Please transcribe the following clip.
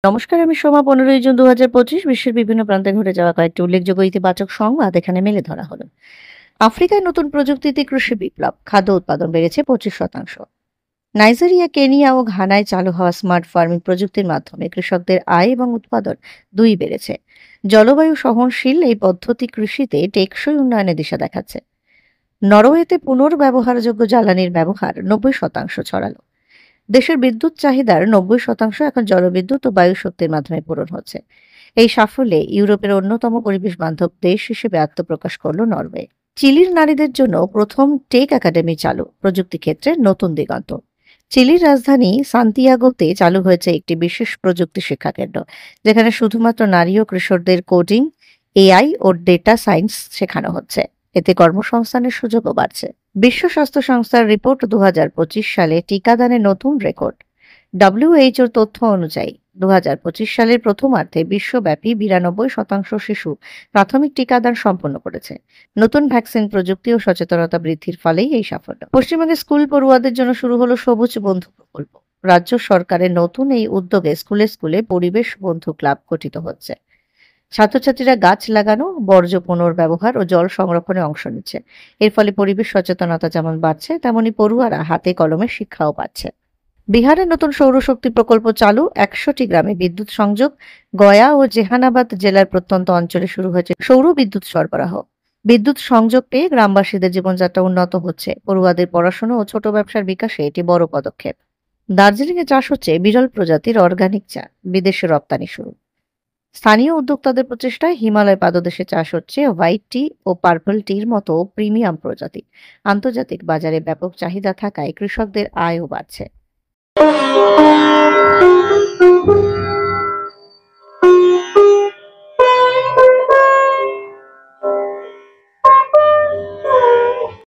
নমস্কার, আমি সোমা। 15 জুন 2025 বিশ্বের বিভিন্ন প্রান্তে ঘটে যাওয়া কয়েকটি উল্লেখযোগ্য ইতিবাচক সংবাদ এখানে মেলে ধরা হলো। আফ্রিকায় নতুন প্রযুক্তিতে কৃষি বিপ্লব, খাদ্য উৎপাদন বেড়েছে 25%। নাইজেরিয়া, কেনিয়া ও ঘানায় চালু হওয়া স্মার্ট ফার্মিং প্রযুক্তির মাধ্যমে কৃষকদের আয় এবং উৎপাদন দুই বেড়েছে। জলবায়ু সহনশীল এই পদ্ধতি কৃষিতে টেকসই উন্নয়নের দিশা দেখাচ্ছে। নরওয়েতে পুনর্ব্যবহারযোগ্য জ্বালানির ব্যবহার 90% ছড়ালো। দেশের বিদ্যুৎ চাহিদার 90% এখন জলবিদ্যুৎ ও বায়ু শক্তির মাধ্যমে পূরণ হচ্ছে। এই সাফল্যে ইউরোপের অন্যতম পরিবেশ বান্ধব দেশ হিসেবে আত্মপ্রকাশ করল নরওয়ে। চিলির নারীদের জন্য প্রথম টেক একাডেমি চালু, প্রযুক্তি ক্ষেত্রে নতুন দিগন্ত। চিলির রাজধানী সান্তিয়াগোতে চালু হয়েছে একটি বিশেষ প্রযুক্তি শিক্ষা কেন্দ্র, যেখানে শুধুমাত্র নারী ও কিশোরদের কোডিং, এআই ও ডেটা সায়েন্স শেখানো হচ্ছে। এতে কর্মসংস্থানের সুযোগও বাড়ছে। বিশ্ব স্বাস্থ্য সংস্থার রিপোর্ট 2025 সালে টিকাদানের নতুন রেকর্ড। ডব্লিউএইচওর তথ্য অনুযায়ী 2025 সালের প্রথমার্ধে বিশ্বব্যাপী 92% শিশু প্রাথমিক টিকাদান সম্পন্ন করেছে। নতুন ভ্যাকসিন প্রযুক্তি ও সচেতনতা বৃদ্ধির ফলেই এই সাফল্য। পশ্চিমবঙ্গে স্কুল পড়ুয়াদের জন্য শুরু হলো সবুজ বন্ধু প্রকল্প। রাজ্য সরকারের নতুন এই উদ্যোগে স্কুলে স্কুলে পরিবেশ বন্ধু ক্লাব গঠিত হচ্ছে। ছাত্রছাত্রীরা গাছ লাগানো, বর্জ্য পুনর্ব্যবহার ও জল সংরক্ষণে অংশ নিচ্ছে। এর ফলে পরিবেশ সচেতনতা যেমন বাড়ছে, তেমনি পড়ুয়ারা হাতে কলমে শিক্ষাও পাচ্ছে। বিহারে নতুন সৌরশক্তি প্রকল্প চালু, 100টি গ্রামে বিদ্যুৎ সংযোগ। গয়া ও জেহানাবাদ জেলার প্রত্যন্ত অঞ্চলে শুরু হয়েছে সৌর বিদ্যুৎ সরবরাহ। বিদ্যুৎ সংযোগ পেয়ে গ্রামবাসীদের জীবনযাত্রা উন্নত হচ্ছে। পড়ুয়াদের পড়াশোনা ও ছোট ব্যবসার বিকাশে এটি বড় পদক্ষেপ। দার্জিলিংয়ে চাষ হচ্ছে বিরল প্রজাতির অর্গানিক চা, বিদেশে রপ্তানি শুরু। স্থানীয় উদ্যোক্তাদের প্রচেষ্টায় হিমালয় পাদদেশে চাষ হচ্ছে হোয়াইট টি ও পার্পল টির মতো প্রিমিয়াম প্রজাতি। আন্তর্জাতিক বাজারে ব্যাপক চাহিদা থাকায় কৃষকদের আয়ও বাড়ছে।